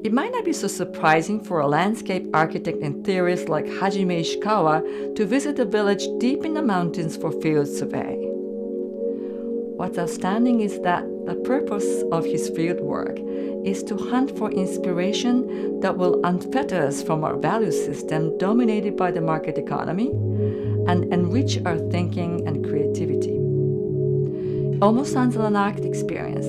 It might not be so surprising for a landscape architect and theorist like Hajime Ishikawa to visit a village deep in the mountains for field survey. What's outstanding is that the purpose of his field work is to hunt for inspiration that will unfetter us from our value system dominated by the market economy and enrich our thinking and creativity. It almost sounds like an art experience.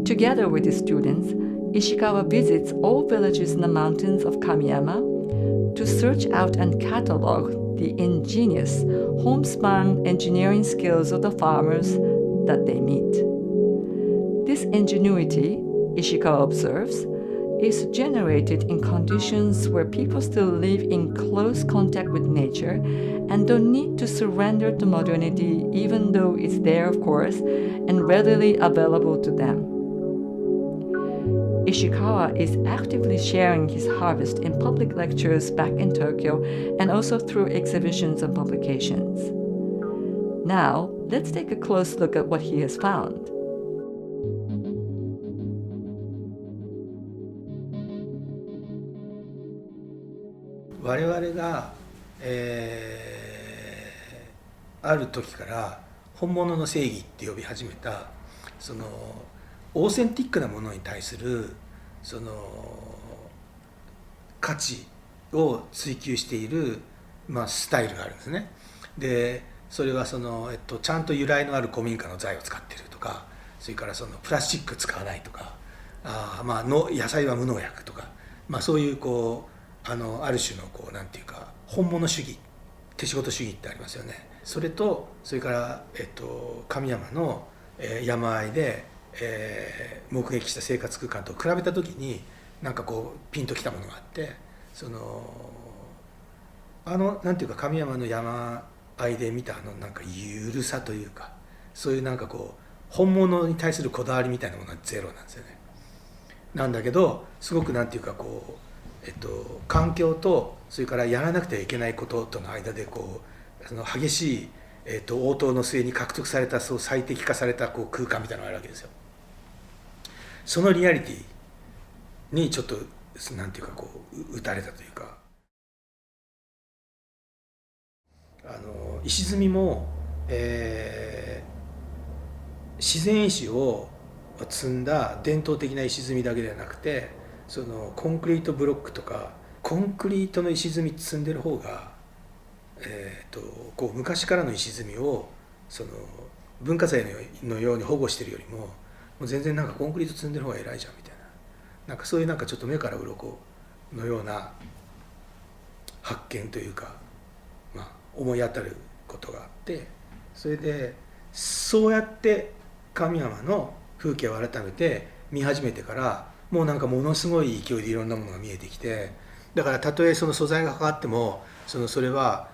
Together with his students, Ishikawa visits all villages in the mountains of Kamiyama to search out and catalog the ingenious, homespun engineering skills of the farmers that they meet. This ingenuity, Ishikawa observes, is generated in conditions where people still live in close contact with nature and don't need to surrender to modernity, even though it's there, of course, and readily available to them. Ishikawa is actively sharing his harvest in public lectures back in Tokyo and also through exhibitions and publications. Now, let's take a close look at what he has found.我々が、ある時から本物の正義って呼び始めたそのオーセンティックなものに対するその価値を追求している、スタイルがあるんですね。でそれはその、ちゃんと由来のある古民家の材を使っているとか、それからそのプラスチック使わないとか、野菜は無農薬とか、そういうこうある種のこうなんていうか本物主義、手仕事主義ってありますよね。それとそれから、神山の、山あいで、目撃した生活空間と比べた時になんかこうピンときたものがあって、そのなんていうか神山の山あいで見たなんかゆるさというか、そういうなんかこう本物に対するこだわりみたいなものはゼロなんですよね。なんだけどすごくなんていうかこう環境とそれからやらなくてはいけないこととの間でこうその激しい、応答の末に獲得されたそう最適化されたこう空間みたいなのがあるわけですよ。そのリアリティにちょっとなんていうかこう打たれたというか、石積みも、自然石を積んだ伝統的な石積みだけではなくて、そのコンクリートブロックとかコンクリートの石積み積んでる方が、こう昔からの石積みをその文化財のように保護してるよりもう全然なんかコンクリート積んでる方が偉いじゃんみたいな、なんかそういうなんかちょっと目から鱗のような発見というか、思い当たることがあって、それでそうやって神山の風景を改めて見始めてからもうなんかものすごい勢いでいろんなものが見えてきて、だからたとえその素材が変わってもそれは、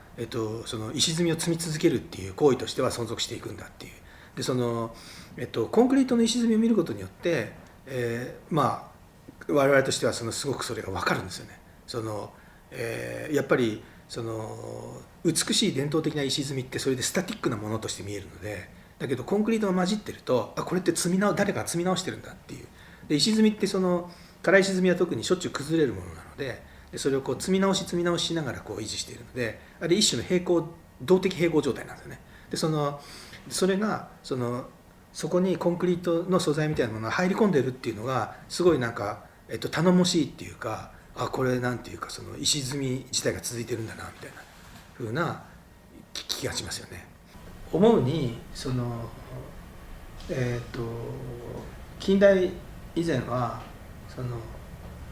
その石積みを積み続けるっていう行為としては存続していくんだっていう。でその、コンクリートの石積みを見ることによって、我々としてはすごくそれが分かるんですよね。やっぱりその美しい伝統的な石積みってそれでスタティックなものとして見えるので、だけどコンクリートが混じってるとこれって誰かが積み直してるんだっていう。で石積みって辛い石積みは特にしょっちゅう崩れるものなので、それをこう積み直ししながらこう維持しているので、あれ一種の動的平衡状態なんですよね。でそれがそこにコンクリートの素材みたいなものが入り込んでるっていうのがすごいなんか、頼もしいっていうか、これなんていうかその石積み自体が続いてるんだなみたいな風な気がしますよね。思うに近代以前は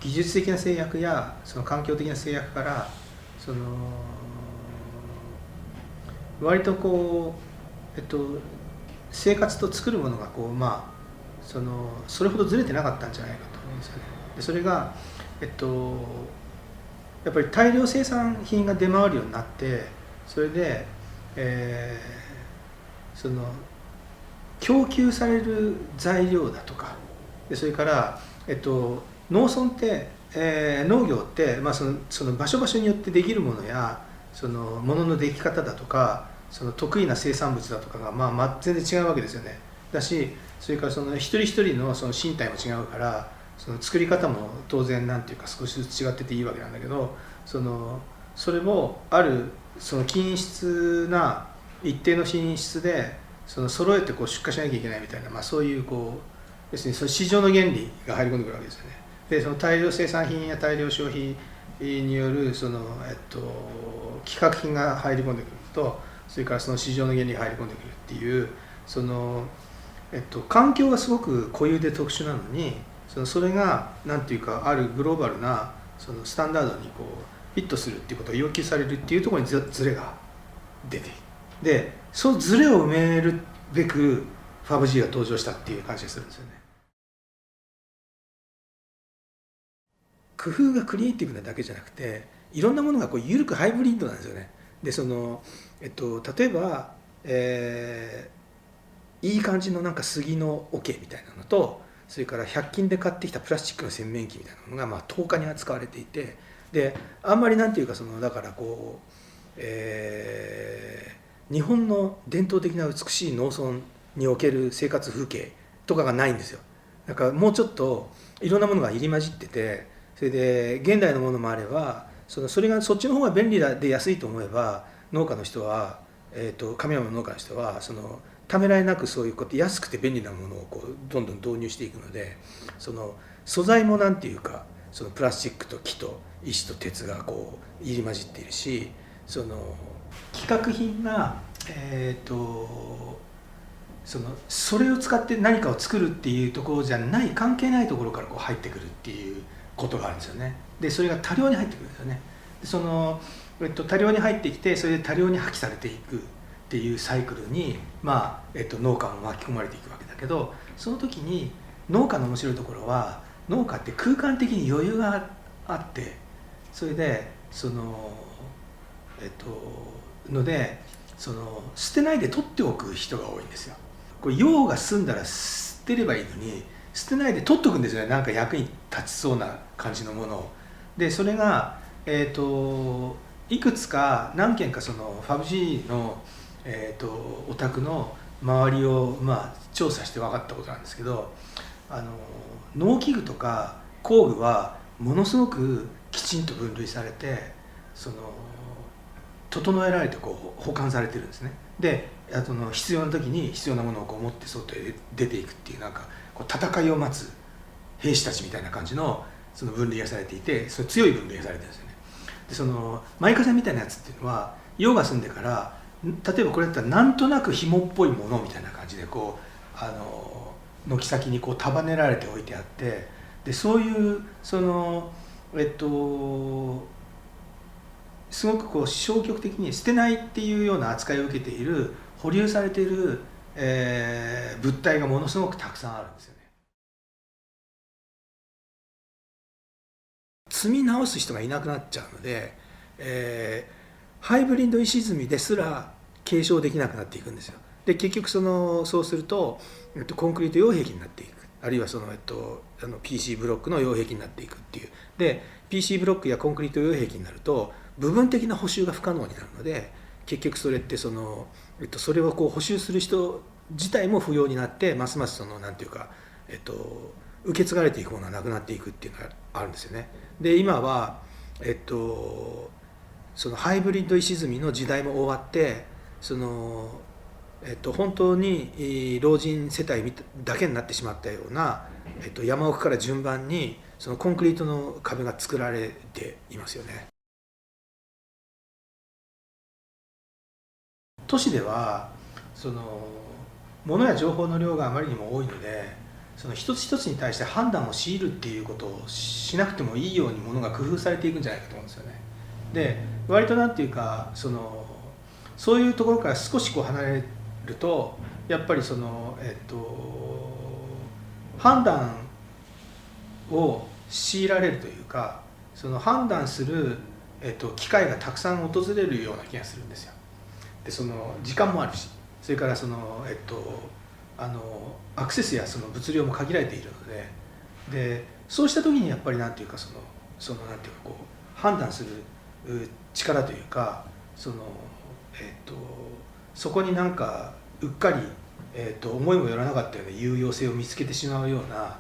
技術的な制約や環境的な制約から割とこう、生活と作るものがこうそれほどずれてなかったんじゃないかと思うんですよね。でそれがやっぱり大量生産品が出回るようになって、それで、供給される材料だとか、でそれから、農村って、農業って、その場所場所によってできるものや物のでき方だとか得意な生産物だとかが、全然違うわけですよね。だしそれから一人一人の身体も違うから、その作り方も当然なんていうか少しずつ違ってていいわけなんだけど、それもあるその均質な一定の品質で揃えてこう出荷しなきゃいけないみたいな、そういうこう要するにその市場の原理が入り込んでくるわけですよね。でその大量生産品や大量消費による規格品が入り込んでくると、それからその市場の原理が入り込んでくるっていう環境がすごく固有で特殊なのに、それがなんていうかあるグローバルなスタンダードにこうフィットするっていうことが要求されるっていうところにズレが出ている。でそのズレを埋めるべくファブ G が登場したっていう感じがするんですよね。工夫がクリエイティブなだけじゃなくて、いろんなものがこう緩くハイブリッドなんですよね。で例えば、いい感じのなんか杉の桶みたいなのと、それから100均で買ってきたプラスチックの洗面器みたいなのが10日に扱われていて、であんまりなんていうかだからこう、日本の伝統的な美しい農村における生活風景とかがないんですよ。だからもうちょっといろんなものが入り混じってて、それで現代のものもあれば、それがそっちの方が便利で安いと思えば、農家の人は、神山の農家の人はためらいなくそういうこと安くて便利なものをこうどんどん導入していくので、素材もなんていうかプラスチックと木と石と鉄がこう入り混じっているし、規格品がそれを使って何かを作るっていうところじゃない関係ないところからこう入ってくるっていうことがあるんですよね。でそれが多量に入ってくるんですよね。で多量に入ってきて、それで多量に破棄されていくっていうサイクルに、農家も巻き込まれていくわけだけど、その時に農家の面白いところは、農家って空間的に余裕があって、それで捨てないで取っておく人が多いんですよ。これ用が済んだら捨てればいいのに、捨てないで取っとくんですよね。なんか役に立ちそうな感じのものを。でそれがいくつか何件かファブ G のお宅の周りを調査して分かったことなんですけど、農機具とか工具はものすごくきちんと分類されて整えられてこう保管されてるんですね。で必要な時に必要なものをこう持って外へ出ていくっていう、なんかこう戦いを待つ兵士たちみたいな感じの分類がされていて、それ強い分類がされてるんですよね。でマイカセみたいなやつっていうのは用が済んでから、例えばこれだったらなんとなく紐っぽいものみたいな感じでこう軒先にこう束ねられておいてあって、でそういうすごくこう消極的に捨てないっていうような扱いを受けている保留されている、物体がものすごくたくさんあるんですよね。積み直す人がいなくなっちゃうので、ハイブリッド石積みですら継承できなくなっていくんですよ。で結局そうすると、コンクリート擁壁になっていく、あるいはPC ブロックの擁壁になっていくっていう。で PC ブロックやコンクリート擁壁になると部分的な補修が不可能になるので、結局それってそれをこう補修する人自体も不要になって、ますますなんていうか、受け継がれていくものがなくなっていくっていうのがあるんですよね。で今はハイブリッド石積みの時代も終わって、本当に老人世帯だけになってしまったような、山奥から順番にコンクリートの壁が作られていますよね。都市では物や情報の量があまりにも多いので、一つ一つに対して判断を強いるっていうことをしなくてもいいようにものが工夫されていくんじゃないかと思うんですよね。で割となんていうかそういうところから少しこう離れると、やっぱり判断を強いられるというか、判断する、機会がたくさん訪れるような気がするんですよ。で時間もあるし、それからアクセスや物量も限られているので、そうした時にやっぱりなんていうかなんていうかこう判断する力というか、そこになんかうっかり、思いもよらなかったような有用性を見つけてしまうような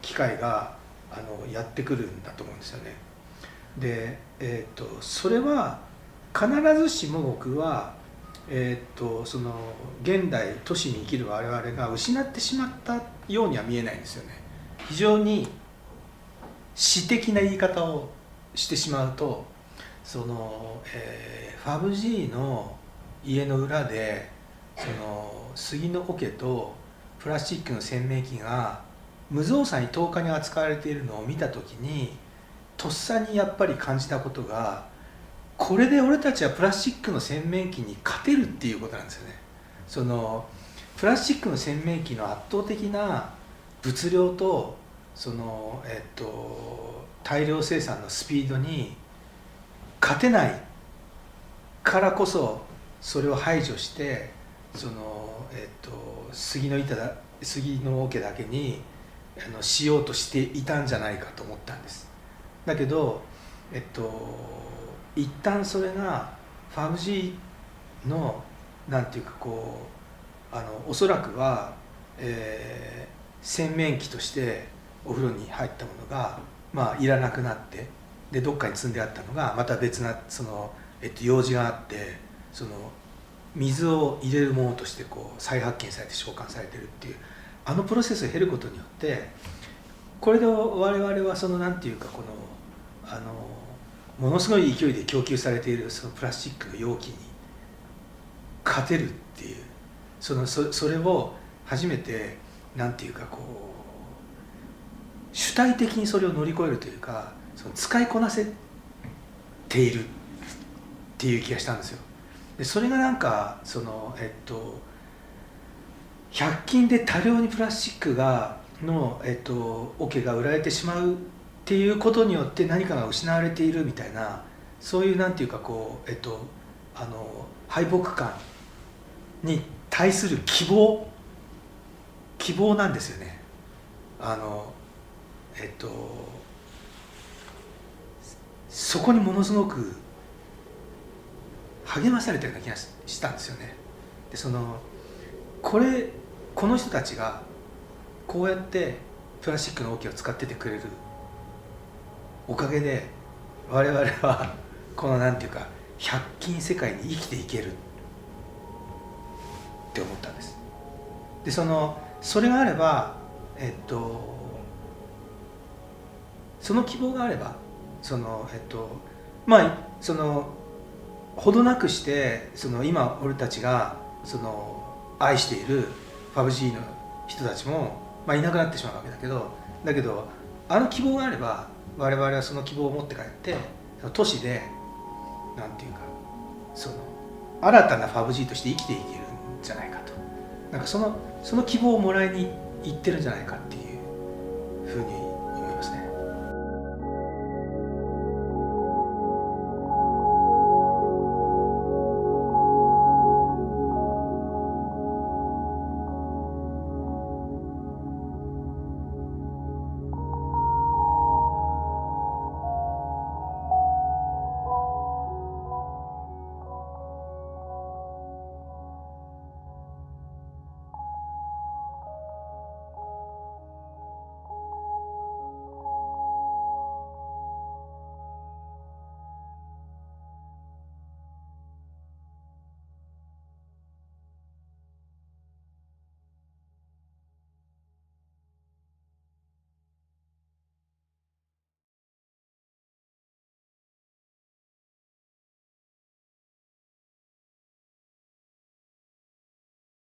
機会がやってくるんだと思うんですよね。で、それは必ずしも僕は、その現代都市に生きる我々が失ってしまったようには見えないんですよね。非常に詩的な言い方をしてしまうと、その、ファブ G の家の裏でその杉の桶とプラスチックの洗面器が無造作に10日に扱われているのを見た時に、とっさにやっぱり感じたことが、これで俺たちはプラスチックの洗面器に勝てるっていうことなんですよね。そのプラスチックの洗面器の圧倒的な物量とその、大量生産のスピードに勝てないからこそ、それを排除してその、杉の桶だけにしようとしていたんじゃないかと思ったんです。だけど、一旦それが 5G のなんていうかこうおそらくは、洗面器としてお風呂に入ったものが、いらなくなって、でどっかに積んであったのがまた別なその、用事があって、その水を入れるものとしてこう再発見されて召喚されてるっていうプロセスを経ることによって、これで我々はそのなんていうかこのものすごい勢いで供給されているそのプラスチックの容器に勝てるっていう、それを初めてなんていうかこう主体的にそれを乗り越えるというか、その使いこなせているっていう気がしたんですよ。でそれがなんかその100均で多量にプラスチックの桶が売られてしまうっていうことによって何かが失われているみたいな、そういうなんていうかこう敗北感に対する希望なんですよね。そこにものすごく励まされたような気がしたんですよね。でこの人たちがこうやってプラスチックの桶を使っててくれるおかげで、我々はこのなんていうか100均世界に生きていけるって思ったんです。でそれがあれば、その希望があればほどなくして今俺たちが愛している 5G の人たちも、いなくなってしまうわけだけど、希望があれば我々はその希望を持って帰って都市でなんていうか新たな 5G として生きていけるんじゃないかと、なんかその希望をもらいに行ってるんじゃないかっていうふうに